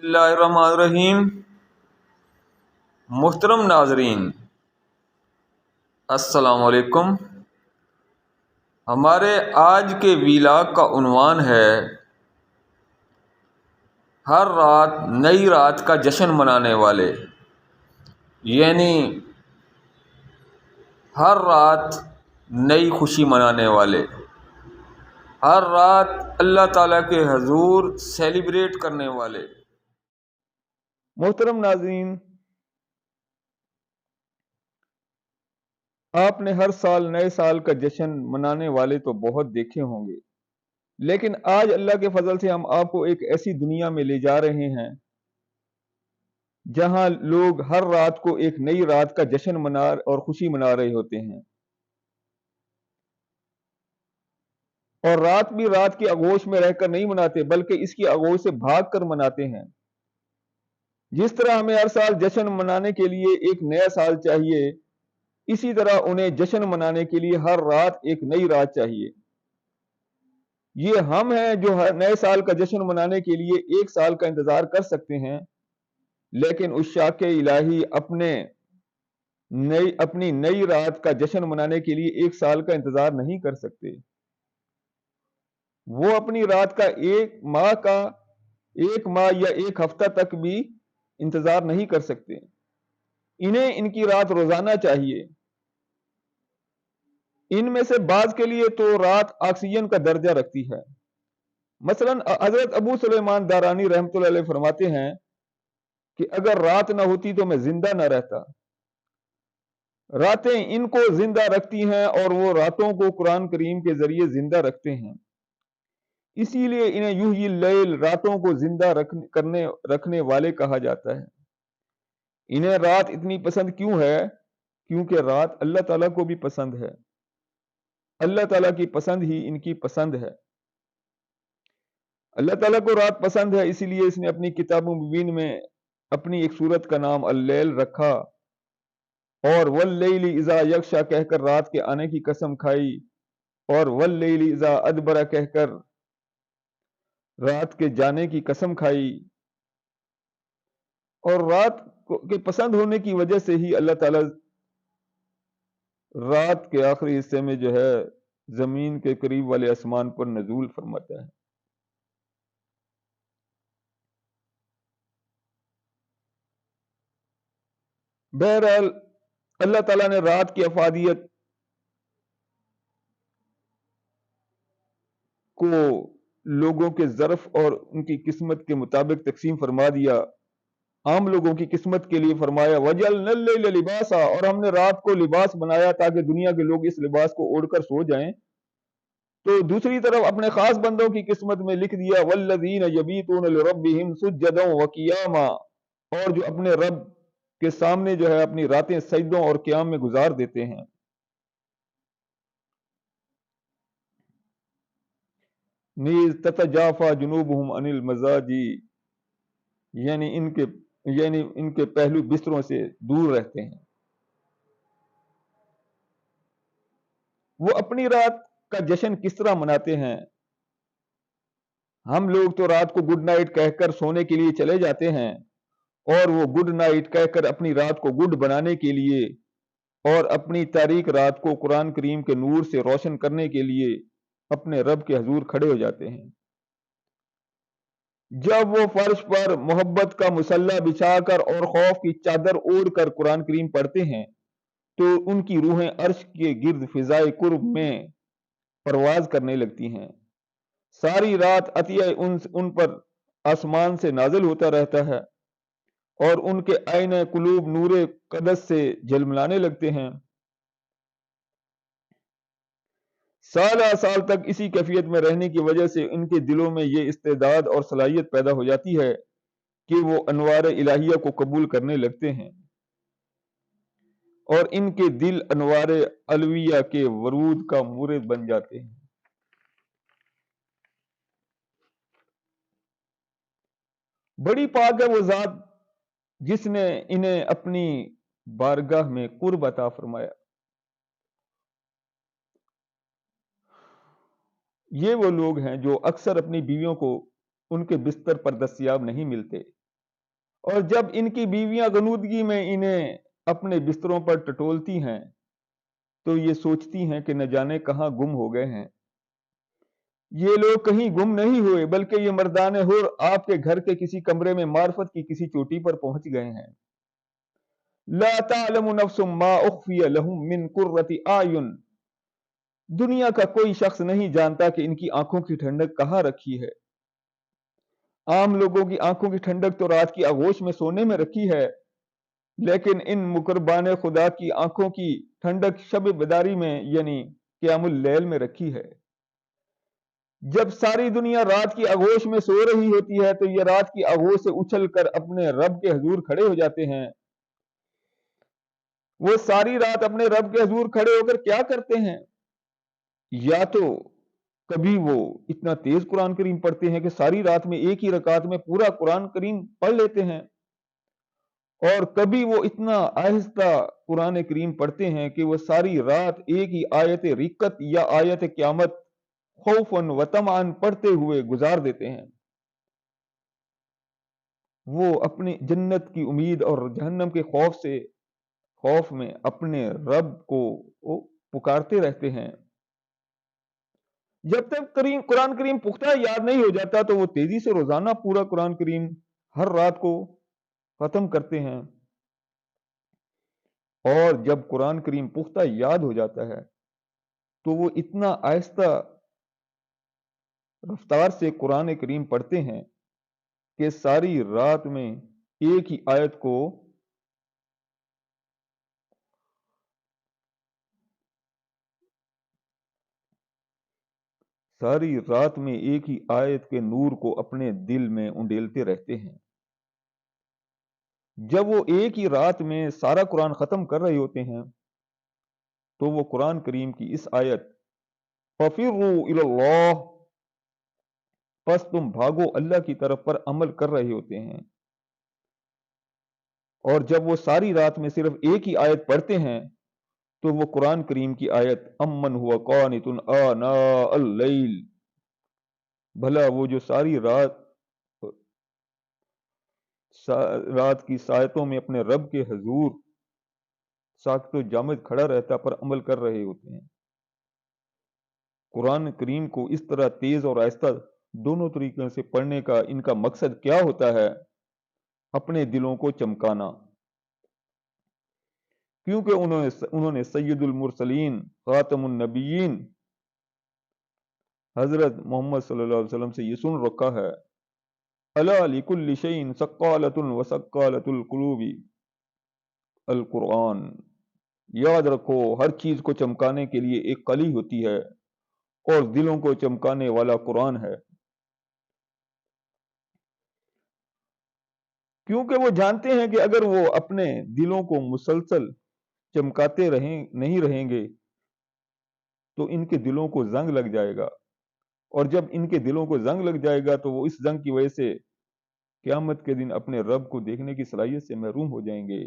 اللہ الرحمن الرحیم۔ محترم ناظرین، السلام علیکم۔ ہمارے آج کے ویلاگ کا عنوان ہے ہر رات نئی رات کا جشن منانے والے، یعنی ہر رات نئی خوشی منانے والے، ہر رات اللہ تعالیٰ کے حضور سیلیبریٹ کرنے والے۔ محترم ناظرین، آپ نے ہر سال نئے سال کا جشن منانے والے تو بہت دیکھے ہوں گے، لیکن آج اللہ کے فضل سے ہم آپ کو ایک ایسی دنیا میں لے جا رہے ہیں جہاں لوگ ہر رات کو ایک نئی رات کا جشن منا اور خوشی منا رہے ہوتے ہیں، اور رات بھی رات کی آغوش میں رہ کر نہیں مناتے بلکہ اس کی آغوش سے بھاگ کر مناتے ہیں۔ جس طرح ہمیں ہر سال جشن منانے کے لیے ایک نیا سال چاہیے، اسی طرح انہیں جشن منانے کے لیے ہر رات ایک نئی رات چاہیے۔ یہ ہم ہیں جو ہر نئے سال کا جشن منانے کے لیے ایک سال کا انتظار کر سکتے ہیں، لیکن اس شاق الہی اپنی نئی رات کا جشن منانے کے لیے ایک سال کا انتظار نہیں کر سکتے۔ وہ اپنی رات کا ایک ماہ یا ایک ہفتہ تک بھی انتظار نہیں کر سکتے۔ انہیں ان کی رات روزانہ چاہیے۔ ان میں سے بعض کے لیے تو رات آکسیجن کا درجہ رکھتی ہے۔ مثلا حضرت ابو سلیمان دارانی رحمۃ اللہ علیہ فرماتے ہیں کہ اگر رات نہ ہوتی تو میں زندہ نہ رہتا۔ راتیں ان کو زندہ رکھتی ہیں اور وہ راتوں کو قرآن کریم کے ذریعے زندہ رکھتے ہیں، اسی لیے انہیں یحیی اللیل، راتوں کو زندہ رکھنے والے کہا جاتا ہے۔ انہیں رات اتنی پسند کیوں ہے؟ کیونکہ رات اللہ تعالیٰ کو بھی پسند ہے۔ اللہ تعالیٰ کی پسند ہی ان کی پسند ہے۔ اللہ تعالیٰ کو رات پسند ہے، اسی لیے اس نے اپنی کتاب مبین میں اپنی ایک سورت کا نام اللیل رکھا، اور واللیل اذا یغشا کہہ کر رات کے آنے کی قسم کھائی، اور واللیل اذا ادبر کہہ کر رات کے جانے کی قسم کھائی۔ اور رات کے پسند ہونے کی وجہ سے ہی اللہ تعالیٰ رات کے آخری حصے میں جو ہے زمین کے قریب والے آسمان پر نزول فرماتا ہے۔ بہرحال اللہ تعالیٰ نے رات کی افادیت کو لوگوں کے ظرف اور ان کی قسمت کے مطابق تقسیم فرما دیا۔ عام لوگوں کی قسمت کے لیے فرمایا وَجَعَلْنَا اللَّيْلَ لِبَاسًا، اور ہم نے رات کو لباس بنایا تاکہ دنیا کے لوگ اس لباس کو اوڑھ کر سو جائیں۔ تو دوسری طرف اپنے خاص بندوں کی قسمت میں لکھ دیا وَالَّذِينَ يَبِيتُونَ لِرَبِّهِمْ سُجَّدًا وَقِيَامًا، اور جو اپنے رب کے سامنے جو ہے اپنی راتیں سجدوں اور قیام میں گزار دیتے ہیں۔ نیز تتجافا جنوبہم عن المضاجع، یعنی ان کے پہلو بستروں سے دور رہتے ہیں۔ وہ اپنی رات کا جشن کس طرح مناتے ہیں؟ ہم لوگ تو رات کو گڈ نائٹ کہہ کر سونے کے لیے چلے جاتے ہیں، اور وہ گڈ نائٹ کہہ کر اپنی رات کو گڈ بنانے کے لیے اور اپنی تاریک رات کو قرآن کریم کے نور سے روشن کرنے کے لیے اپنے رب کے حضور کھڑے ہو جاتے ہیں۔ جب وہ فرش پر محبت کا مسلح بچھا کر اور خوف کی چادر اوڑھ کر قرآن کریم پڑھتے ہیں تو ان کی روحیں عرش کے گرد فضائے قرب میں پرواز کرنے لگتی ہیں۔ ساری رات عطیہ ان پر آسمان سے نازل ہوتا رہتا ہے اور ان کے آئینہ قلوب نور قدس سے جھلملانے لگتے ہیں۔ سالہ سال تک اسی کیفیت میں رہنے کی وجہ سے ان کے دلوں میں یہ استعداد اور صلاحیت پیدا ہو جاتی ہے کہ وہ انوار الہیہ کو قبول کرنے لگتے ہیں، اور ان کے دل انوار علویہ کے ورود کا مورد بن جاتے ہیں۔ بڑی پاک ہے وہ ذات جس نے انہیں اپنی بارگاہ میں قرب عطا فرمایا۔ یہ وہ لوگ ہیں جو اکثر اپنی بیویوں کو ان کے بستر پر دستیاب نہیں ملتے، اور جب ان کی بیویاں غنودگی میں انہیں اپنے بستروں پر ٹٹولتی ہیں تو یہ سوچتی ہیں کہ نہ جانے کہاں گم ہو گئے ہیں۔ یہ لوگ کہیں گم نہیں ہوئے بلکہ یہ مردان حر آپ کے گھر کے کسی کمرے میں معرفت کی کسی چوٹی پر پہنچ گئے ہیں۔ لا تعلم نفس ما اخفی لهم من قرۃ اعین، دنیا کا کوئی شخص نہیں جانتا کہ ان کی آنکھوں کی ٹھنڈک کہاں رکھی ہے۔ عام لوگوں کی آنکھوں کی ٹھنڈک تو رات کی آغوش میں سونے میں رکھی ہے، لیکن ان مقربان خدا کی آنکھوں کی ٹھنڈک شب بیداری میں یعنی قیام اللیل میں رکھی ہے۔ جب ساری دنیا رات کی آغوش میں سو رہی ہوتی ہے تو یہ رات کی آغوش سے اچھل کر اپنے رب کے حضور کھڑے ہو جاتے ہیں۔ وہ ساری رات اپنے رب کے حضور کھڑے ہو کر کیا کرتے ہیں؟ یا تو کبھی وہ اتنا تیز قرآن کریم پڑھتے ہیں کہ ساری رات میں ایک ہی رکعت میں پورا قرآن کریم پڑھ لیتے ہیں، اور کبھی وہ اتنا آہستہ قرآن کریم پڑھتے ہیں کہ وہ ساری رات ایک ہی آیت رکت یا آیت قیامت خوفاً و طمعاً پڑھتے ہوئے گزار دیتے ہیں۔ وہ اپنی جنت کی امید اور جہنم کے خوف میں اپنے رب کو وہ پکارتے رہتے ہیں۔ جب تک قرآن کریم پختہ یاد نہیں ہو جاتا تو وہ تیزی سے روزانہ پورا قرآن کریم ہر رات کو ختم کرتے ہیں، اور جب قرآن کریم پختہ یاد ہو جاتا ہے تو وہ اتنا آہستہ رفتار سے قرآن کریم پڑھتے ہیں کہ ساری رات میں ایک ہی آیت کو ساری رات میں ایک ہی آیت کے نور کو اپنے دل میں انڈیلتے رہتے ہیں۔ جب وہ ایک ہی رات میں سارا قرآن ختم کر رہے ہوتے ہیں تو وہ قرآن کریم کی اس آیت فَفِرُّوا إِلَى اللَّهِ، پس تم بھاگو اللہ کی طرف پر عمل کر رہے ہوتے ہیں۔ اور جب وہ ساری رات میں صرف ایک ہی آیت پڑھتے ہیں تو وہ قرآن کریم کی آیت امن ہوا قانت آناء اللیل، بھلا وہ جو ساری رات کی ساعتوں میں اپنے رب کے حضور ساکت و جامد کھڑا رہتا پر عمل کر رہے ہوتے ہیں۔ قرآن کریم کو اس طرح تیز اور آہستہ دونوں طریقوں سے پڑھنے کا ان کا مقصد کیا ہوتا ہے؟ اپنے دلوں کو چمکانا، کیونکہ انہوں نے سید المرسلین خاتم النبیین حضرت محمد صلی اللہ علیہ وسلم سے یہ سن رکھا ہے، الا لکل شیء ثقالۃ وثقالۃ القلوب القرآن، یاد رکھو ہر چیز کو چمکانے کے لیے ایک کلی ہوتی ہے اور دلوں کو چمکانے والا قرآن ہے۔ کیونکہ وہ جانتے ہیں کہ اگر وہ اپنے دلوں کو مسلسل چمکاتے نہیں رہیں گے تو ان کے دلوں کو زنگ لگ جائے گا، اور جب ان کے دلوں کو زنگ لگ جائے گا تو وہ اس زنگ کی وجہ سے قیامت کے دن اپنے رب کو دیکھنے کی صلاحیت سے محروم ہو جائیں گے،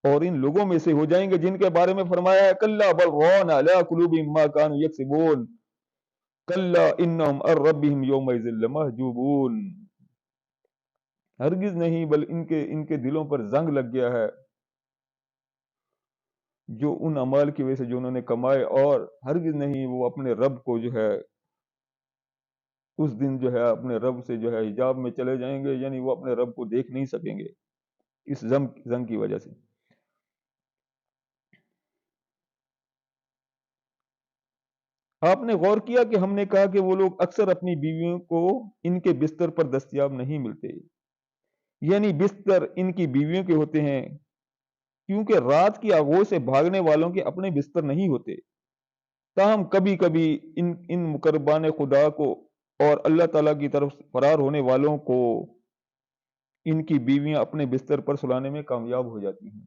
اور ان لوگوں میں سے ہو جائیں گے جن کے بارے میں فرمایا ہے کلا بل ران علی قلوبہم ما كانوا یکسبون کلا انہم عن ربہم یومئذ لمحجوبون، ہرگز نہیں بل ان کے دلوں پر زنگ لگ گیا ہے جو ان اعمال کی وجہ سے جو انہوں نے کمائے، اور ہرگز نہیں وہ اپنے رب کو جو ہے اس دن جو ہے اپنے رب سے جو ہے حجاب میں چلے جائیں گے، یعنی وہ اپنے رب کو دیکھ نہیں سکیں گے اس زنگ کی وجہ سے۔ آپ نے غور کیا کہ ہم نے کہا کہ وہ لوگ اکثر اپنی بیویوں کو ان کے بستر پر دستیاب نہیں ملتے، یعنی بستر ان کی بیویوں کے ہوتے ہیں، کیونکہ رات کی آغوش سے بھاگنے والوں کے اپنے بستر نہیں ہوتے۔ تاہم کبھی کبھی ان مقربان خدا کو اور اللہ تعالیٰ کی طرف فرار ہونے والوں کو ان کی بیویاں اپنے بستر پر سلانے میں کامیاب ہو جاتی ہیں۔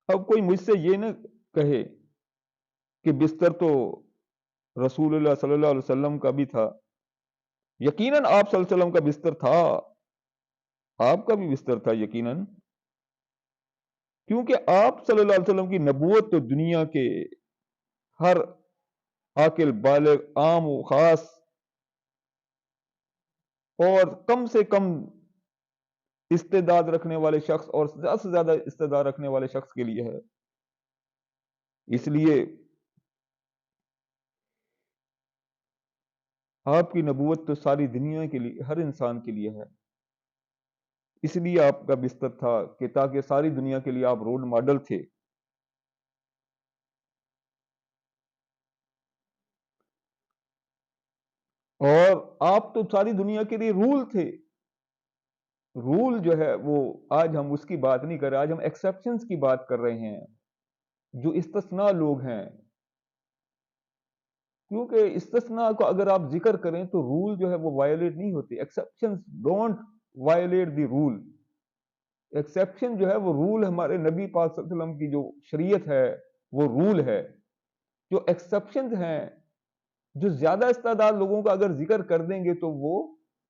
اب کوئی مجھ سے یہ نہ کہے کہ بستر تو رسول اللہ صلی اللہ علیہ وسلم کا بھی تھا، یقیناً آپ صلی اللہ علیہ وسلم کا بستر تھا، آپ کا بھی بستر تھا یقیناً، کیونکہ آپ صلی اللہ علیہ وسلم کی نبوت تو دنیا کے ہر عاقل بالغ عام و خاص اور کم سے کم استعداد رکھنے والے شخص اور زیادہ سے زیادہ استعداد رکھنے والے شخص کے لیے ہے. اس لیے آپ کی نبوت تو ساری دنیا کے لیے، ہر انسان کے لیے ہے. اس لیے آپ کا بستر تھا کہ تاکہ ساری دنیا کے لیے آپ رول ماڈل تھے. اور آپ تو ساری دنیا کے لیے رول تھے. رول جو ہے وہ آج ہم اس کی بات نہیں کر رہے، آج ہم ایکسیپشنز کی بات کر رہے ہیں، جو استثناء لوگ ہیں. کیونکہ استثناء کو اگر آپ ذکر کریں تو رول جو ہے وہ وائلیٹ نہیں ہوتے. Exceptions don't violate the rule. Exception جو ہے وہ رول ہمارے نبی پاک صلی اللہ علیہ وسلم کی جو شریعت ہے وہ رول ہے. جو ایکسیپشنز ہیں، جو زیادہ استعداد لوگوں کا اگر ذکر کر دیں گے تو وہ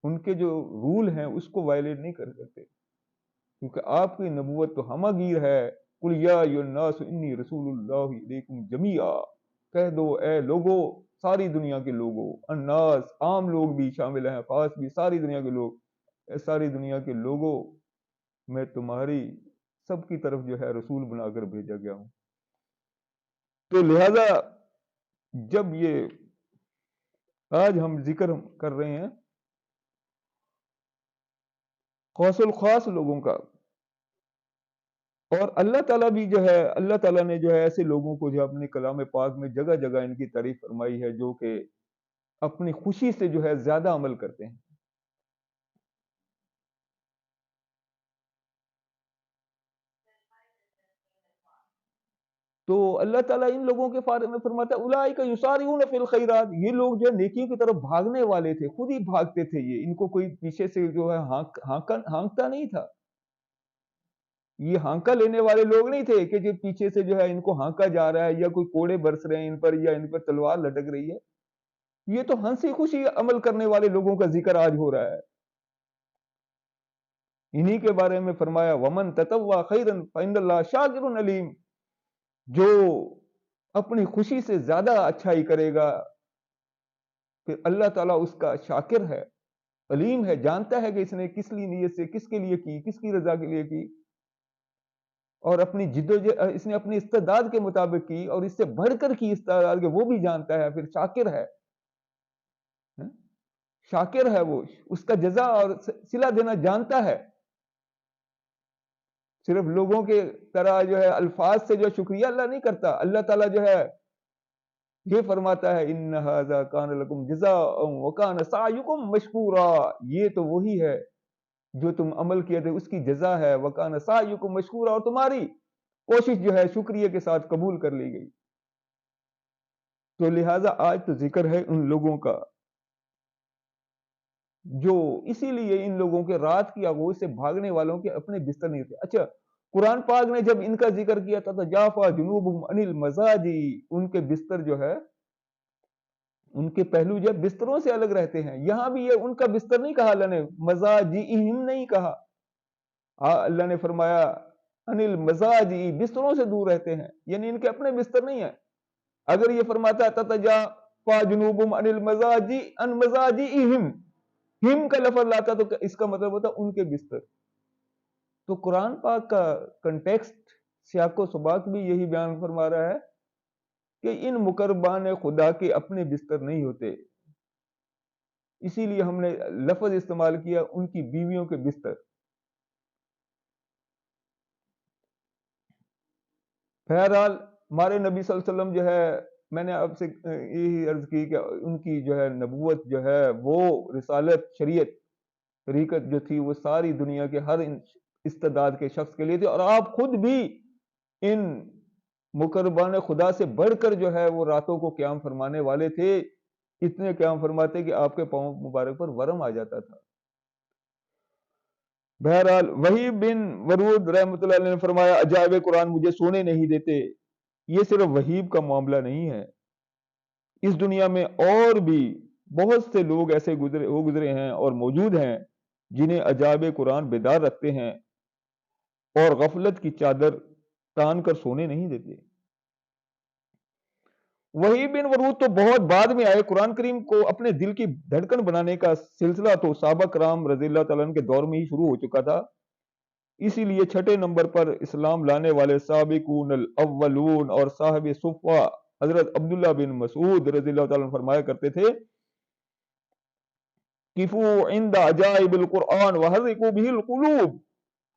ان کے جو رول ہیں اس کو وائلیٹ نہیں کر سکتے. کیونکہ آپ کی نبوت تو ہمہ گیر ہے. قل یا ایھا الناس انی رسول اللہ الیکم جمیعا. کہہ دو اے لوگوں، ساری دنیا کے لوگوں، الناس عام لوگ بھی شامل ہیں، خاص بھی، ساری دنیا کے لوگ، اے ساری دنیا کے لوگوں، میں تمہاری سب کی طرف جو ہے رسول بنا کر بھیجا گیا ہوں. تو لہذا جب یہ آج ہم ذکر کر رہے ہیں خاص الخاص لوگوں کا، اور اللہ تعالیٰ بھی جو ہے، اللہ تعالیٰ نے جو ہے ایسے لوگوں کو جو اپنے کلام پاک میں جگہ جگہ ان کی تعریف فرمائی ہے جو کہ اپنی خوشی سے جو ہے زیادہ عمل کرتے ہیں. تو اللہ تعالیٰ ان لوگوں کے بارے میں فرماتا ہے اولئک یسارعون فی الخیرات. یہ لوگ جو ہے نیکیوں کی طرف بھاگنے والے تھے، خود ہی بھاگتے تھے. یہ ان کو کوئی پیچھے سے جو ہے ہانکتا نہیں تھا. یہ ہانکا لینے والے لوگ نہیں تھے کہ جو پیچھے سے جو ہے ان کو ہانکا جا رہا ہے یا کوئی کوڑے برس رہے ہیں ان پر یا ان پر تلوار لٹک رہی ہے. یہ تو ہنسی خوشی عمل کرنے والے لوگوں کا ذکر آج ہو رہا ہے. انہی کے بارے میں فرمایا ومن تطوع خیرا فإن اللہ شاکر علیم. جو اپنی خوشی سے زیادہ اچھائی کرے گا پھر اللہ تعالیٰ اس کا شاکر ہے، علیم ہے، جانتا ہے کہ اس نے کس لیے نیت سے، کس کے لیے کی، کس کی رضا کے لیے کی، اور اپنی اس نے اپنی استعداد کے مطابق کی اور اس سے بڑھ کر کی استعداد کے، وہ بھی جانتا ہے، پھر شاکر ہے. شاکر ہے، وہ اس کا جزا اور صلہ دینا جانتا ہے. صرف لوگوں کے طرح جو ہے الفاظ سے جو شکریہ اللہ نہیں کرتا. اللہ تعالیٰ جو ہے یہ فرماتا ہے ان ھذا کان لکم جزاء وکان سعیکم مشکورا. یہ تو وہی ہے جو تم عمل کیے تھے اس کی جزا ہے. وکان سعیکم مشکورا، اور تمہاری کوشش جو ہے شکریہ کے ساتھ قبول کر لی گئی. تو لہٰذا آج تو ذکر ہے ان لوگوں کا جو اسی لیے ان لوگوں کے رات کی آغوش سے بھاگنے والوں کے اپنے بستر نہیں تھے. اچھا، قرآن پاک نے جب ان کا ذکر کیا تھا تو جافا جنوبہم عن المضاجع، ان کے بستر جو ہے، ان کے پہلو جو ہے بستروں سے الگ رہتے ہیں. یہاں بھی یہ ان کا بستر نہیں کہا اللہ نے، مضاجعہم نہیں کہا. اللہ نے فرمایا عن المضاجع، بستروں سے دور رہتے ہیں، یعنی ان کے اپنے بستر نہیں ہیں. اگر یہ فرماتا تتجافا جنوبہم عن المضاجع عن مضاجعہم، ہم کا لفظ لاتا تو اس کا مطلب ہوتا ان کے بستر. تو قرآن پاک کا کنٹیکسٹ، سیاق و سباق بھی یہی بیان فرما رہا ہے کہ ان مقربان خدا کے اپنے بستر نہیں ہوتے. اسی لیے ہم نے لفظ استعمال کیا ان کی بیویوں کے بستر. بہرحال ہمارے نبی صلی اللہ علیہ وسلم جو ہے، میں نے آپ سے یہی عرض کی کہ ان کی جو ہے نبوت جو ہے وہ رسالت، شریعت، طریقت جو تھی وہ ساری دنیا کے ہر استعداد کے شخص کے لیے تھی. اور آپ خود بھی ان مقربان خدا سے بڑھ کر جو ہے وہ راتوں کو قیام فرمانے والے تھے. اتنے قیام فرماتے کہ آپ کے پاؤں مبارک پر ورم آ جاتا تھا. بہرحال وحیب بن ورود رحمۃ اللہ علیہ نے فرمایا عجائب قرآن مجھے سونے نہیں دیتے. یہ صرف وحیب کا معاملہ نہیں ہے، اس دنیا میں اور بھی بہت سے لوگ ایسے گزرے ہیں اور موجود ہیں جنہیں عجائب قرآن بیدار رکھتے ہیں اور غفلت کی چادر تان کر سونے نہیں دیتے۔ وہی بن ورود تو بہت بعد میں آئے، قرآن کریم کو اپنے دل کی دھڑکن بنانے کا سلسلہ تو صحابہ کرام رضی اللہ تعالیٰ عنہ کے دور میں ہی شروع ہو چکا تھا۔ اسی لیے چھٹے نمبر پر اسلام لانے والے سابقون الاولون اور صاحب صفہ حضرت عبداللہ بن مسعود رضی اللہ تعالیٰ عنہ فرمایا کرتے تھے، کفو عند عجائب القرآن وحرکو به القلوب،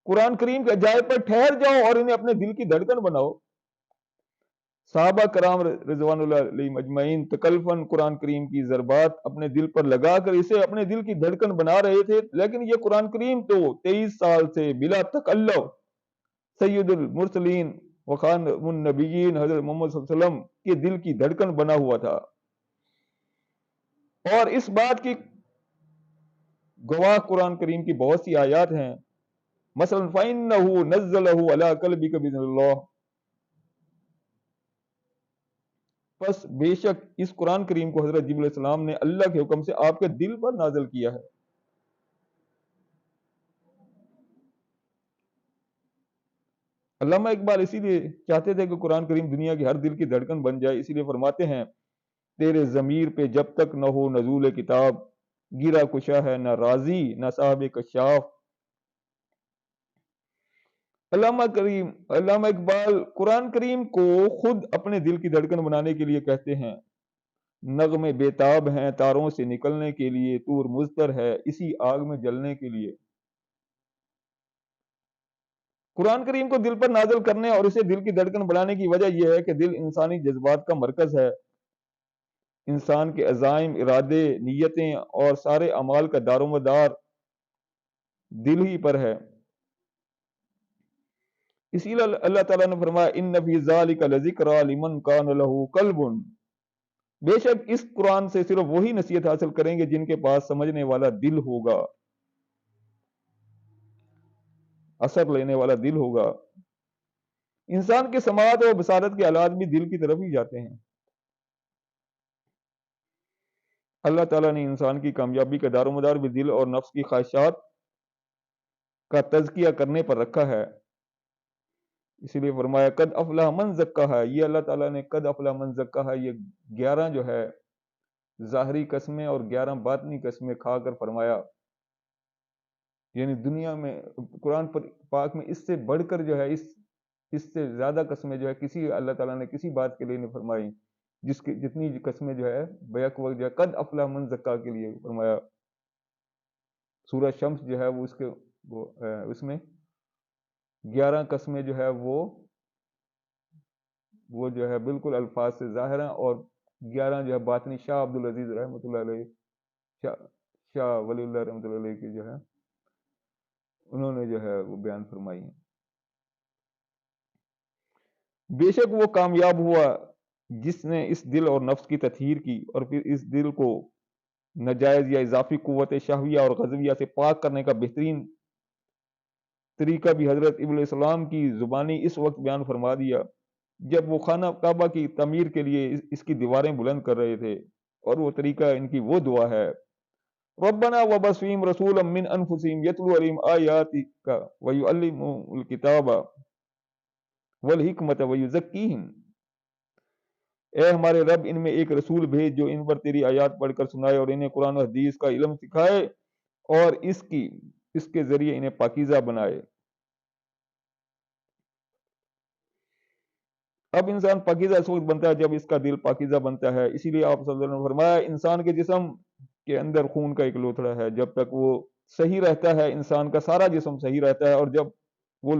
قرآن کریم کے عجائب پر ٹھہر جاؤ اور انہیں اپنے دل کی دھڑکن بناؤ۔ صحابہ کرام رضوان اللہ علیہم اجمعین تکلفاً قرآن کریم کی ضربات اپنے دل پر لگا کر اسے اپنے دل کی دھڑکن بنا رہے تھے، لیکن یہ قرآن کریم تو 23 سال سے بلا تکلف سید المرسلین وخاتم النبیین حضرت محمد صلی اللہ علیہ وسلم کے دل کی دھڑکن بنا ہوا تھا۔ اور اس بات کی گواہ قرآن کریم کی بہت سی آیات ہیں، مثلا فَإِنَّهُ نَزَّلَهُ عَلَىٰ قَلْبِكَ بِإِذْنِ اللَّهِ، پس بے شک اس قرآن کریم کو حضرت جبرائیل علیہ السلام نے اللہ کے حکم سے آپ کے دل پر نازل کیا ہے۔ علامہ اقبال اسی لیے چاہتے تھے کہ قرآن کریم دنیا کی ہر دل کی دھڑکن بن جائے، اسی لیے فرماتے ہیں، تیرے ضمیر پہ جب تک نہ ہو نزول کتاب، گرا کشا ہے نہ راضی نہ صاحب کشاف۔ علامہ اقبال قرآن کریم کو خود اپنے دل کی دھڑکن بنانے کے لیے کہتے ہیں، نغمے بیتاب ہیں تاروں سے نکلنے کے لیے، طور مضطر ہے اسی آگ میں جلنے کے لیے۔ قرآن کریم کو دل پر نازل کرنے اور اسے دل کی دھڑکن بنانے کی وجہ یہ ہے کہ دل انسانی جذبات کا مرکز ہے، انسان کے عزائم، ارادے، نیتیں اور سارے اعمال کا دار و مدار دل ہی پر ہے۔ اسی لیے اللہ تعالیٰ نے فرمایا ان فی ذالک لذکری لمن کان لہ قلب، بے شک اس قرآن سے صرف وہی نصیحت حاصل کریں گے جن کے پاس سمجھنے والا دل ہوگا، اثر لینے والا دل ہوگا۔ انسان کے سماعت اور بصارت کے آلات بھی دل کی طرف ہی جاتے ہیں۔ اللہ تعالیٰ نے انسان کی کامیابی کا دار و مدار بھی دل اور نفس کی خواہشات کا تزکیہ کرنے پر رکھا ہے، اسی لیے فرمایا قد افلح من زکاہا، یہ اللہ تعالیٰ نے قد افلح من زکاہا یہ 11 جو ہے ظاہری قسمیں اور 11 باطنی قسمیں کھا کر فرمایا، یعنی دنیا میں قرآن پاک میں اس سے بڑھ کر جو ہے اس سے زیادہ قسمیں جو ہے کسی اللہ تعالیٰ نے کسی بات کے لیے نہیں فرمائی، جس کی جتنی قسمیں جو ہے بیک وقت جو ہے قد افلح من زکا کے لیے فرمایا۔ سورہ شمس جو ہے وہ اس میں 11 قسمیں جو ہے وہ جو ہے بالکل الفاظ سے ظاہر ہیں، اور 11 جو ہے باطنی شاہ عبدالعزیز رحمۃ اللہ علیہ، شاہ ولی اللہ رحمۃ اللہ علیہ کی جو ہے انہوں نے جو ہے وہ بیان فرمائی ہیں۔ بے شک وہ کامیاب ہوا جس نے اس دل اور نفس کی تطہیر کی اور پھر اس دل کو ناجائز یا اضافی قوت شہویہ اور غضبیہ سے پاک کرنے کا بہترین طریقہ بھی حضرت ابراہیم علیہ السلام کی زبانی اس وقت بیان فرما دیا جب وہ خانہ کعبہ کی تعمیر کے لیے اس کی دیواریں بلند کر رہے تھے، اور وہ طریقہ ان کی وہ دعا ہے، ربنا وابعث فیہم رسولا من انفسہم یتلو علیہم آیاتک ویعلمہم الکتاب والحکمت ویزکیہم، اے ہمارے رب ان میں ایک رسول بھیج جو ان پر تیری آیات پڑھ کر سنائے اور انہیں قرآن و حدیث کا علم سکھائے اور اس کے ذریعے انہیں پاکیزہ بنائے۔ اب انسان پاکیزہ اس وقت بنتا ہے جب اس کا دل پاکیزہ بنتا ہے، اسی لیے آپ صلی اللہ علیہ وسلم نے فرمایا انسان کے جسم کے اندر خون کا ایک لوتھڑا ہے، جب تک وہ صحیح رہتا ہے انسان کا سارا جسم صحیح رہتا ہے، اور جب وہ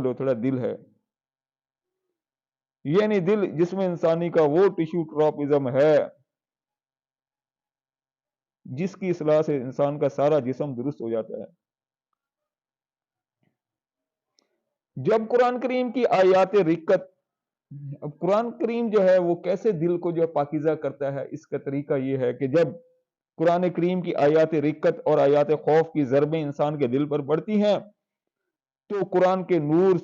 لوتھڑا دل ہے، یعنی دل جسم انسانی کا وہ ٹیشو ٹراپزم ہے جس کی اصلاح سے انسان کا سارا جسم درست ہو جاتا ہے۔ جب قرآن کریم کی آیات رقت، اب قرآن کریم جو ہے وہ کیسے دل کو جو ہے پاکیزہ کرتا ہے، اس کا طریقہ یہ ہے کہ جب قرآن کریم کی آیات رقت اور آیات خوف کی ضربیں انسان کے دل پر پڑتی ہیں تو قرآن کے نور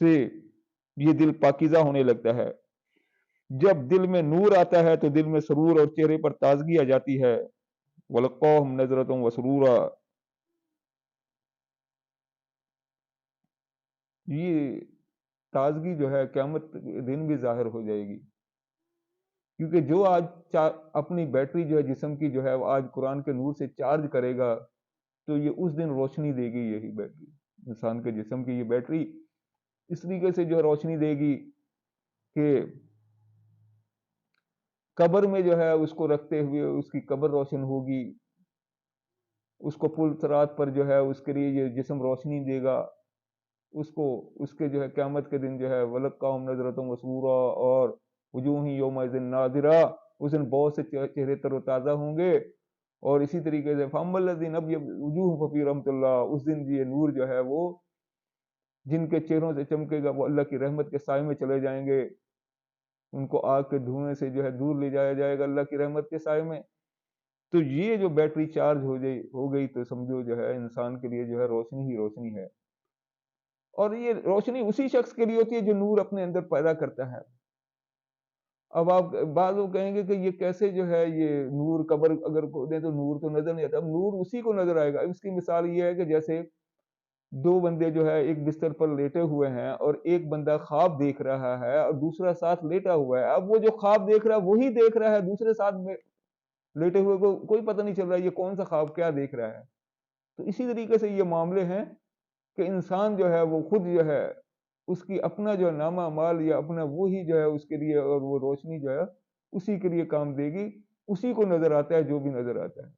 سے یہ دل پاکیزہ ہونے لگتا ہے۔ جب دل میں نور آتا ہے تو دل میں سرور اور چہرے پر تازگی آ جاتی ہے، وَلَقَّاهُمْ نَضْرَةً وَسُرُورًا۔ یہ تازگی جو ہے قیامت کے دن بھی ظاہر ہو جائے گی، کیونکہ جو آج اپنی بیٹری جو ہے جسم کی جو ہے وہ آج قرآن کے نور سے چارج کرے گا تو یہ اس دن روشنی دے گی، یہی بیٹری انسان کے جسم کی یہ بیٹری اس طریقے سے جو ہے روشنی دے گی کہ قبر میں جو ہے اس کو رکھتے ہوئے اس کی قبر روشن ہوگی، اس کو پل صراط پر جو ہے اس کے لیے یہ جسم روشنی دے گا، اس کو اس کے جو ہے قیامت کے دن جو ہے وَلَقَّاهُمْ نَضْرَةً وَسُرُورًا اور وجوہ یومئذ ناظرہ، اس دن بہت سے چہرے تر و تازہ ہوں گے، اور اسی طریقے سے فَأَمَّا الَّذِينَ ابْيَضَّتْ وُجُوهُهُمْ فَفِي رَحْمَةِ اللَّهِ، اس دن یہ نور جو ہے وہ جن کے چہروں سے چمکے گا وہ اللہ کی رحمت کے سائے میں چلے جائیں گے، ان کو آگ کے دھوئیں سے جو ہے دور لے جایا جائے گا اللہ کی رحمت کے سائے میں۔ تو یہ جو بیٹری چارج ہو گئی تو سمجھو جو ہے انسان کے لیے جو ہے روشنی ہی روشنی ہے، اور یہ روشنی اسی شخص کے لیے ہوتی ہے جو نور اپنے اندر پیدا کرتا ہے۔ اب آپ بعض لوگ کہیں گے کہ یہ کیسے جو ہے یہ نور قبر اگر کھودیں تو نور تو نظر نہیں آتا، اب نور اسی کو نظر آئے گا۔ اس کی مثال یہ ہے کہ جیسے دو بندے جو ہے ایک بستر پر لیٹے ہوئے ہیں اور ایک بندہ خواب دیکھ رہا ہے اور دوسرا ساتھ لیٹا ہوا ہے، اب وہ جو خواب دیکھ رہا ہے وہی دیکھ رہا ہے، دوسرے ساتھ میں لیٹے ہوئے کو کوئی پتہ نہیں چل رہا ہے یہ کون سا خواب کیا دیکھ رہا ہے۔ تو اسی طریقے سے یہ معاملے ہیں کہ انسان جو ہے وہ خود جو ہے اس کی اپنا جو نامہ اعمال یا اپنا وہی جو ہے اس کے لیے، اور وہ روشنی جو ہے اسی کے لیے کام دے گی، اسی کو نظر آتا ہے جو بھی نظر آتا ہے۔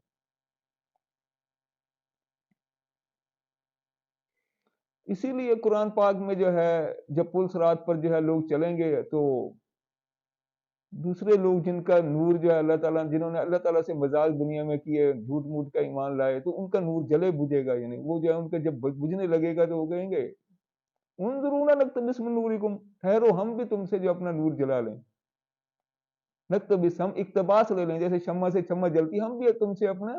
اسی لیے قرآن پاک میں جو ہے جب پل صراط پر جو ہے لوگ چلیں گے تو دوسرے لوگ جن کا نور جو ہے اللہ تعالیٰ، جنہوں نے اللہ تعالیٰ سے مذاق دنیا میں کیے، جھوٹ موٹ کا ایمان لائے، تو ان کا نور جلے بجھے گا، یعنی وہ جو ہے ان کا جب بجھنے لگے گا تو وہ کہیں گے انظرونا نقتبس من نورکم، ٹھہرو ہم بھی تم سے جو اپنا نور جلا لیں، نقتبس ہم اقتباس لے لیں، جیسے شمع سے شمع جلتی ہم بھی تم سے اپنا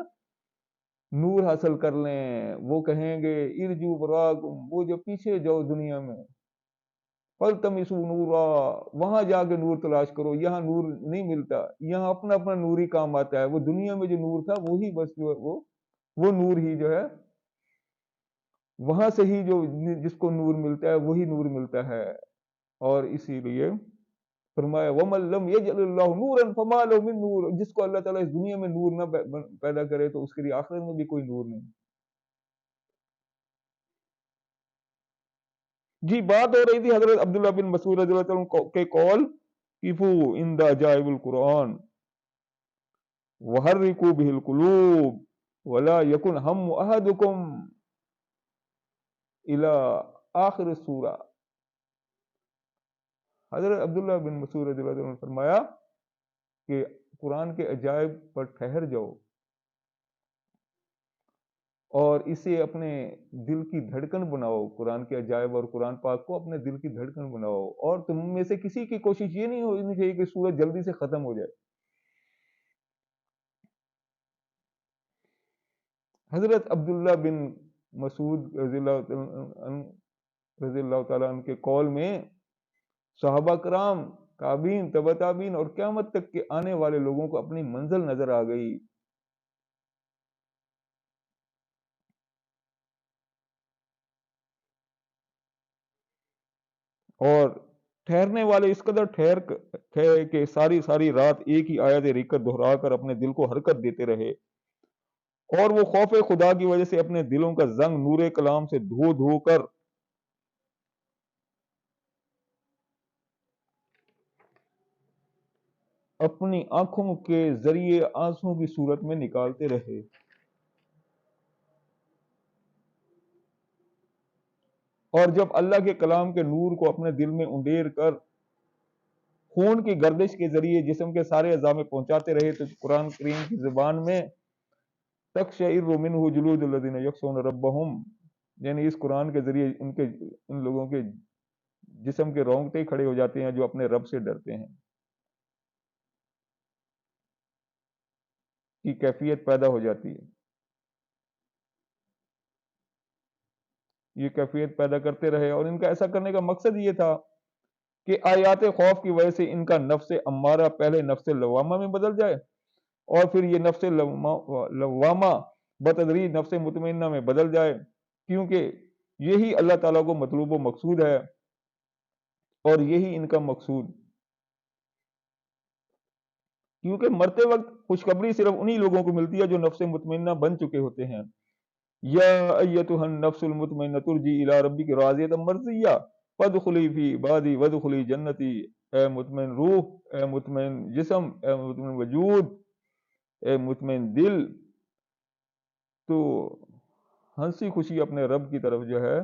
نور حاصل کر لیں۔ وہ کہیں گے ارجو براکم، وہ جو پیچھے جاؤ دنیا میں، فَالْتَمِسُوا نُورًا، وہاں جا کے نور تلاش کرو، یہاں نور نہیں ملتا، یہاں اپنا اپنا نور ہی کام آتا ہے، وہ دنیا میں جو نور تھا وہی بس جو ہے وہ نور ہی جو ہے وہاں سے ہی جو جس کو نور ملتا ہے وہی نور ملتا ہے۔ اور اسی لیے فرمایا وَمَن لَّمْ يَجْعَلِ اللَّهُ نُورًا فَمَا لَهُ مِن نُور، جس کو اللہ تعالیٰ اس دنیا میں نور نہ پیدا کرے تو اس کے لیے آخرت میں بھی کوئی نور نہیں۔ جی بات ہو رہی تھی حضرت عبداللہ بن مسعود رضی اللہ عنہ کے قول کیفو عند عجائب القرآن وحرکوا به القلوب ولا یکن ہم احدکم الى آخر السورہ۔ حضرت عبداللہ بن مسعود رضی اللہ عنہ نے فرمایا کہ قرآن کے عجائب پر ٹھہر جاؤ اور اسے اپنے دل کی دھڑکن بناؤ، قرآن کے عجائب اور قرآن پاک کو اپنے دل کی دھڑکن بناؤ، اور تم میں سے کسی کی کوشش یہ نہیں ہونی چاہیے کہ سورج جلدی سے ختم ہو جائے۔ حضرت عبداللہ بن مسعود رضی اللہ تعالیٰ عنہ کے قول میں صحابہ کرام، تابعین، تبع تابعین اور قیامت تک کے آنے والے لوگوں کو اپنی منزل نظر آ گئی۔ اور ٹھہرنے والے اس قدر ٹھہر تھے کہ ساری ساری رات ایک ہی آیت ریکت دہرا کر اپنے دل کو حرکت دیتے رہے، اور وہ خوف خدا کی وجہ سے اپنے دلوں کا زنگ نور کلام سے دھو دھو کر اپنی آنکھوں کے ذریعے آنسوں کی صورت میں نکالتے رہے۔ اور جب اللہ کے کلام کے نور کو اپنے دل میں انڈیر کر خون کی گردش کے ذریعے جسم کے سارے اعضاء میں پہنچاتے رہے تو قرآن کریم کی زبان میں تقشعر منہ جلود الذین یخشون ربہم، یعنی اس قرآن کے ذریعے ان لوگوں کے جسم کے رونگٹے کھڑے ہو جاتے ہیں جو اپنے رب سے ڈرتے ہیں، کی کیفیت پیدا ہو جاتی ہے۔ یہ کیفیت پیدا کرتے رہے، اور ان کا ایسا کرنے کا مقصد یہ تھا کہ آیات خوف کی وجہ سے ان کا نفس امارہ پہلے نفس لوامہ میں بدل جائے، اور پھر یہ نفس لوامہ بتدریج نفس مطمئنہ میں بدل جائے، کیونکہ یہی اللہ تعالیٰ کو مطلوب و مقصود ہے اور یہی ان کا مقصود، کیونکہ مرتے وقت خوشخبری صرف انہی لوگوں کو ملتی ہے جو نفس مطمئنہ بن چکے ہوتے ہیں۔ یا ایتھا النفس المطمئنہ ترجی الی ربک راضیۃ مرضیہ فادخلی فی عبادی وادخلی جنتی، اے مطمئن روح، اے مطمئن جسم، اے مطمئن وجود، اے مطمئن دل، تو ہنسی خوشی اپنے رب کی طرف جو ہے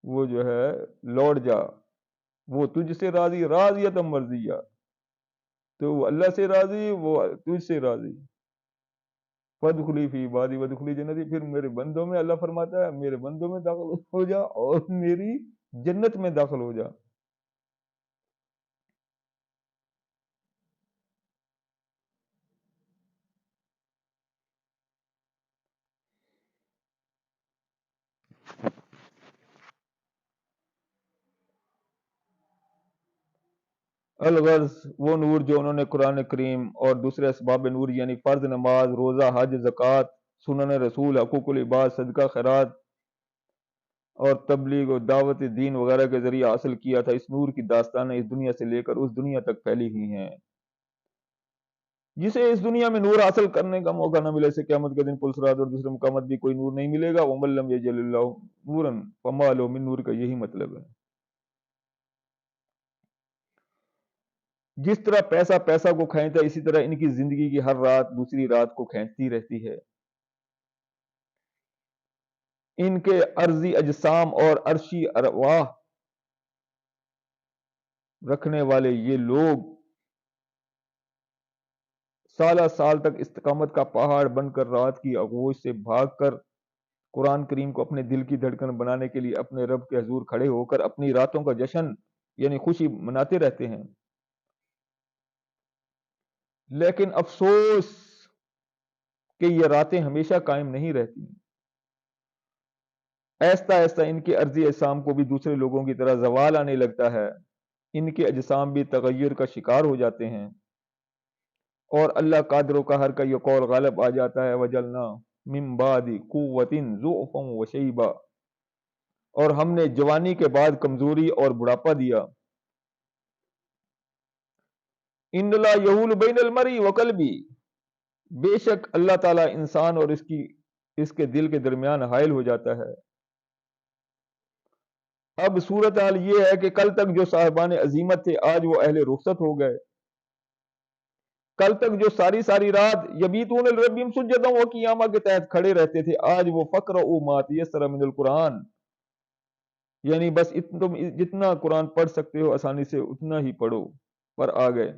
وہ جو ہے لوٹ جا، وہ تجھ سے راضی، راضیۃ مرضیہ، تو وہ اللہ سے راضی، وہ تجھ سے راضی۔ فادخلی فی عبادی وادخلی جنتی، پھر میرے بندوں میں، اللہ فرماتا ہے میرے بندوں میں داخل ہو جا اور میری جنت میں داخل ہو جا۔ الغرض وہ نور جو انہوں نے قرآن کریم اور دوسرے اسباب نور یعنی فرض نماز، روزہ، حج، زکوٰۃ، سنن رسول، حقوق العباد، صدقہ خیرات اور تبلیغ و دعوت دین وغیرہ کے ذریعے حاصل کیا تھا، اس نور کی داستانیں اس دنیا سے لے کر اس دنیا تک پھیلی ہوئی ہیں۔ جسے اس دنیا میں نور حاصل کرنے کا موقع نہ ملے، سے قیامت کے دن پلسرات اور دوسرے مقامات بھی کوئی نور نہیں ملے گا۔ وَمَن لَّمْ يَجْعَلِ اللَّهُ نُورًا فَمَا لَهُ مِن نور کا یہی مطلب ہے۔ جس طرح پیسہ پیسہ کو کھینچتا ہے، اسی طرح ان کی زندگی کی ہر رات دوسری رات کو کھینچتی رہتی ہے۔ ان کے ارضی اجسام اور عرشی ارواح رکھنے والے یہ لوگ سالہ سال تک استقامت کا پہاڑ بن کر رات کی آغوش سے بھاگ کر قرآن کریم کو اپنے دل کی دھڑکن بنانے کے لیے اپنے رب کے حضور کھڑے ہو کر اپنی راتوں کا جشن یعنی خوشی مناتے رہتے ہیں۔ لیکن افسوس کہ یہ راتیں ہمیشہ قائم نہیں رہتی، آہستہ آہستہ ان کے ارضی اجسام کو بھی دوسرے لوگوں کی طرح زوال آنے لگتا ہے، ان کے اجسام بھی تغیر کا شکار ہو جاتے ہیں، اور اللہ قادر و قہر کا یہ قول غالب آ جاتا ہے وجلنا من بعد قوت ضعفا وشیبا، اور ہم نے جوانی کے بعد کمزوری اور بڑھاپا دیا۔ ان لا یحول بین المرء وقلبی، بے شک اللہ تعالیٰ انسان اور اس کے دل کے درمیان حائل ہو جاتا ہے۔ اب صورتحال یہ ہے کہ کل تک جو صاحبان عزیمت تھے آج وہ اہل رخصت ہو گئے، کل تک جو ساری ساری رات یبیتون لربہم سجدا و قیاما کے تحت کھڑے رہتے تھے آج وہ فقرؤ ما تیسر من القرآن، یعنی بس تم جتنا قرآن پڑھ سکتے ہو آسانی سے اتنا ہی پڑھو پر آ گئے۔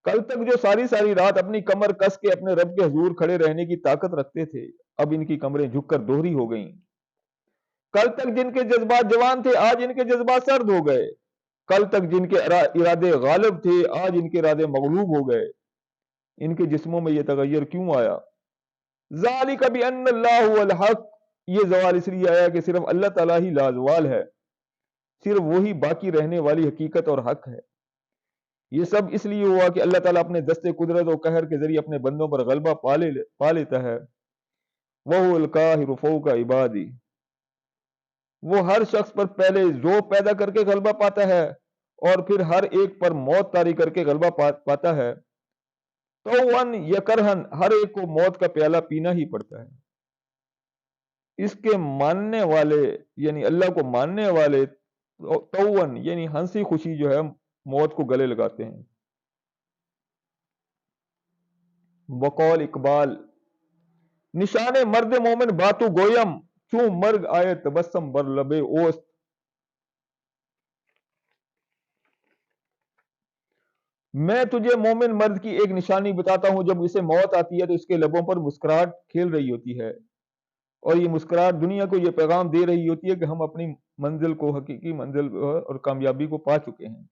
کل تک جو ساری ساری رات اپنی کمر کس کے اپنے رب کے حضور کھڑے رہنے کی طاقت رکھتے تھے اب ان کی کمریں جھک کر دوہری ہو گئیں۔ کل تک جن کے جذبات جوان تھے آج ان کے جذبات سرد ہو گئے، کل تک جن کے ارادے غالب تھے آج ان کے ارادے مغلوب ہو گئے۔ ان کے جسموں میں یہ تغیر کیوں آیا؟ ذالک بان اللہ هو الحق، یہ زوال اس لیے آیا کہ صرف اللہ تعالیٰ ہی لازوال ہے، صرف وہی باقی رہنے والی حقیقت اور حق ہے۔ یہ سب اس لیے ہوا کہ اللہ تعالیٰ اپنے دست قدرت و قہر کے ذریعے اپنے بندوں پر غلبہ پا لیتا ہے۔ وَهُوَ الْقَاهِرُ فَوْقَ عِبَادِهِ، وہ ہر شخص پر پہلے ذوق پیدا کر کے غلبہ پاتا ہے اور پھر ہر ایک پر موت طاری کر کے غلبہ پاتا ہے۔ طوعاً یا کرہن، ہر ایک کو موت کا پیالہ پینا ہی پڑتا ہے۔ اس کے ماننے والے یعنی اللہ کو ماننے والے طوعاً یعنی ہنسی خوشی جو ہے موت کو گلے لگاتے ہیں۔ بقول اقبال، نشان مرد مومن باتو گویم، چون مرگ آئے تبسم بر لب اوست۔ میں تجھے مومن مرد کی ایک نشانی بتاتا ہوں، جب اسے موت آتی ہے تو اس کے لبوں پر مسکراہٹ کھیل رہی ہوتی ہے، اور یہ مسکراہٹ دنیا کو یہ پیغام دے رہی ہوتی ہے کہ ہم اپنی منزل کو، حقیقی منزل اور کامیابی کو پا چکے ہیں۔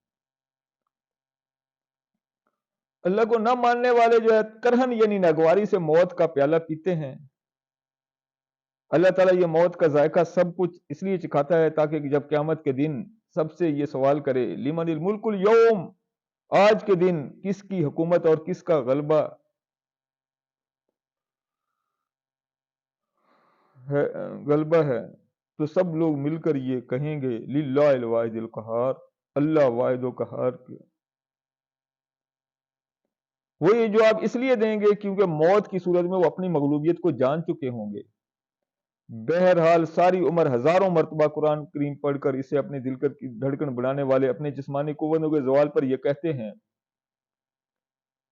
اللہ کو نہ ماننے والے جو ہے کرہن یعنی ناگواری سے موت کا پیالہ پیتے ہیں۔ اللہ تعالیٰ یہ موت کا ذائقہ سب کچھ اس لیے چکھاتا ہے تاکہ جب قیامت کے دن سب سے یہ سوال کرے لمن الملک اليوم، آج کے دن کس کی حکومت اور کس کا غلبہ؟ ہے غلبہ ہے تو سب لوگ مل کر یہ کہیں گے للہ الواحد القہار، اللہ واحد و قہار کے۔ وہ یہ جواب اس لیے دیں گے کیونکہ موت کی صورت میں وہ اپنی مغلوبیت کو جان چکے ہوں گے۔ بہرحال ساری عمر ہزاروں مرتبہ قرآن کریم پڑھ کر اسے اپنے دل کی دھڑکن بڑھانے والے اپنے جسمانی قوتوں کے زوال پر یہ کہتے ہیں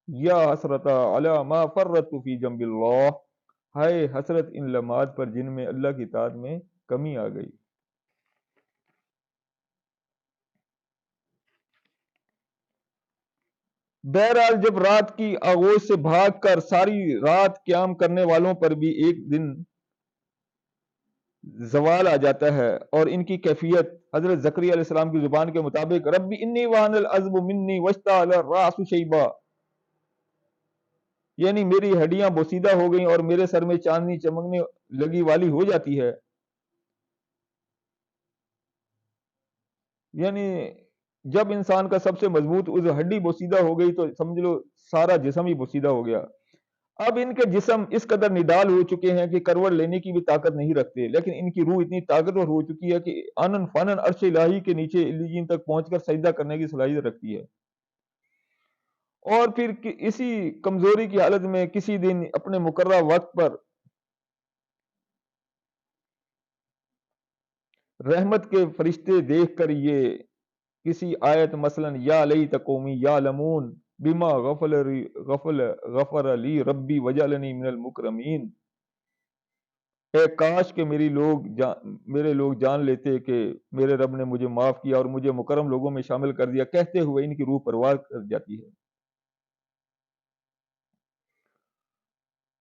یا حسرت علی ما فرطت فی جنب اللہ، ہائے حسرت ان لمحات پر جن میں اللہ کی اطاعت میں کمی آ گئی۔ بہرحال جب رات کی آغوش سے بھاگ کر ساری رات قیام کرنے والوں پر بھی ایک دن زوال آ جاتا ہے، اور ان کی کیفیت حضرت زکریا علیہ السلام کی زبان کے مطابق ربی انی وہن العظم منی واشتعل الراس شیبا، یعنی میری ہڈیاں بوسیدہ ہو گئیں اور میرے سر میں چاندنی چمکنے لگی والی ہو جاتی ہے۔ یعنی جب انسان کا سب سے مضبوط عضو ہڈی بوسیدہ ہو گئی تو سمجھ لو سارا جسم ہی بوسیدہ ہو گیا۔ اب ان کے جسم اس قدر نڈال ہو چکے ہیں کہ کروٹ لینے کی بھی طاقت نہیں رکھتے، لیکن ان کی روح اتنی طاقتور ہو چکی ہے کہ آنن فانن عرش الہی کے نیچے علیین تک پہنچ کر سجدہ کرنے کی صلاحیت رکھتی ہے۔ اور پھر اسی کمزوری کی حالت میں کسی دن اپنے مقررہ وقت پر رحمت کے فرشتے دیکھ کر یہ کسی آیت مثلا یا لیت قومی یعلمون بما غفر لی ربی وجعلنی من المکرمین، اے کاش کہ میرے لوگ جان لیتے کہ میرے رب نے مجھے معاف کیا اور مجھے مکرم لوگوں میں شامل کر دیا، کہتے ہوئے ان کی روح پرواز کر جاتی ہے۔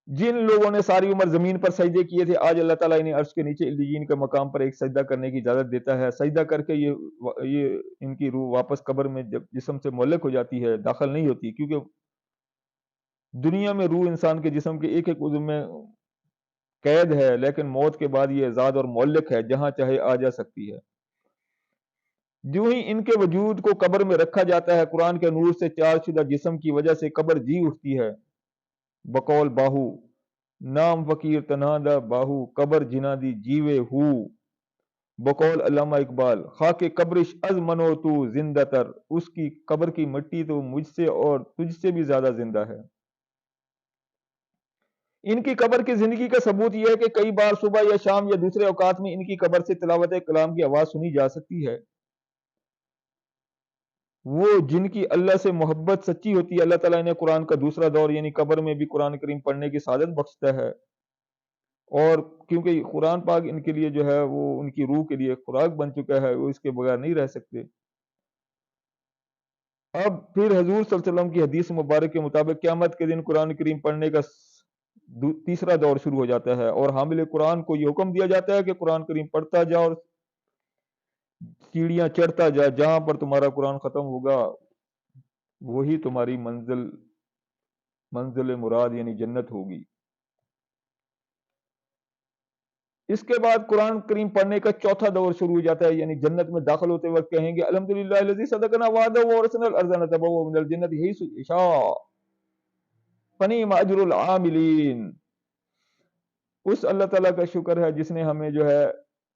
جن لوگوں نے ساری عمر زمین پر سجدے کیے تھے، آج اللہ تعالیٰ انہیں عرش کے نیچے علیین کے مقام پر ایک سجدہ کرنے کی اجازت دیتا ہے۔ سجدہ کر کے یہ ان کی روح واپس قبر میں جب جسم سے معلق ہو جاتی ہے، داخل نہیں ہوتی، کیونکہ دنیا میں روح انسان کے جسم کے ایک ایک عضو میں قید ہے، لیکن موت کے بعد یہ آزاد اور معلق ہے، جہاں چاہے آ جا سکتی ہے۔ جو ہی ان کے وجود کو قبر میں رکھا جاتا ہے، قرآن کے نور سے چارج شدہ جسم کی وجہ سے قبر جی اٹھتی ہے۔ بقول باہو نام فقیر تنہا دا باہو قبر جنا دی جیوے ہو، بقول علامہ اقبال خاک قبرش از منو تو زندہ تر، اس کی قبر کی مٹی تو مجھ سے اور تجھ سے بھی زیادہ زندہ ہے۔ ان کی قبر کی زندگی کا ثبوت یہ ہے کہ کئی بار صبح یا شام یا دوسرے اوقات میں ان کی قبر سے تلاوت کلام کی آواز سنی جا سکتی ہے۔ وہ جن کی اللہ سے محبت سچی ہوتی ہے، اللہ تعالیٰ انہیں قرآن کا دوسرا دور یعنی قبر میں بھی قرآن کریم پڑھنے کی سعادت بخشتا ہے، اور کیونکہ قرآن پاک ان کے لیے جو ہے وہ ان کی روح کے لیے خوراک بن چکا ہے، وہ اس کے بغیر نہیں رہ سکتے۔ اب پھر حضور صلی اللہ علیہ وسلم کی حدیث مبارک کے مطابق قیامت کے دن قرآن کریم پڑھنے کا تیسرا دور شروع ہو جاتا ہے، اور حامل قرآن کو یہ حکم دیا جاتا ہے کہ قرآن کریم پڑھتا جا اور سیڑھیاں چڑھتا جا، جہاں پر تمہارا قرآن ختم ہوگا وہی تمہاری منزل مراد یعنی جنت ہوگی۔ اس کے بعد قرآن کریم پڑھنے کا چوتھا دور شروع ہو جاتا ہے، یعنی جنت میں داخل ہوتے وقت کہیں گے الحمدللہ الذی صدقنا وعدہ وورثنا الارض نتبوأ من الجنۃ حیث یشاء فنعم اجر العاملین۔ اس اللہ تعالیٰ کا شکر ہے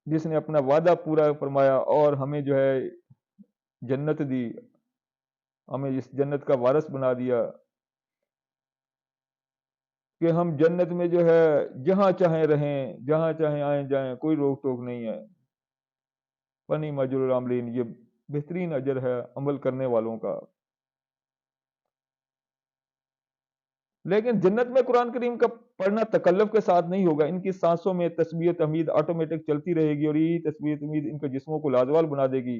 جس نے اپنا وعدہ پورا فرمایا اور ہمیں جو ہے جنت دی، ہمیں اس جنت کا وارث بنا دیا کہ ہم جنت میں جو ہے جہاں چاہیں رہیں، جہاں چاہیں آئیں جائیں، کوئی روک ٹوک نہیں ہے۔ فنعم اجر العاملین، یہ بہترین اجر ہے عمل کرنے والوں کا۔ لیکن جنت میں قرآن کریم کا پڑھنا تکلف کے ساتھ نہیں ہوگا، ان کی سانسوں میں تسبیح و تحمید آٹومیٹک چلتی رہے گی، اور یہی تسبیح و تحمید ان کے جسموں کو لازوال بنا دے گی۔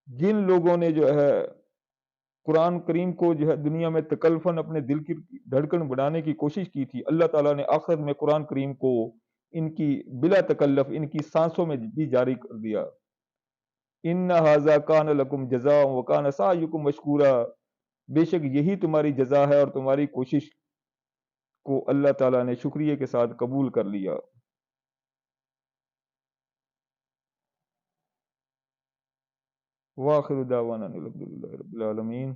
جن لوگوں نے جو ہے قرآن کریم کو جو ہے دنیا میں تکلفاً اپنے دل کی دھڑکن بڑھانے کی کوشش کی تھی، اللہ تعالیٰ نے آخرت میں قرآن کریم کو ان کی بلا تکلف ان کی سانسوں میں بھی جاری کر دیا۔ ان ھذا کان لکم جزاء وکان سعیکم مشکورا، بے شک یہی تمہاری جزا ہے اور تمہاری کوشش کو اللہ تعالیٰ نے شکریہ کے ساتھ قبول کر لیا۔ وآخر دعوانا الحمدللہ رب العالمین۔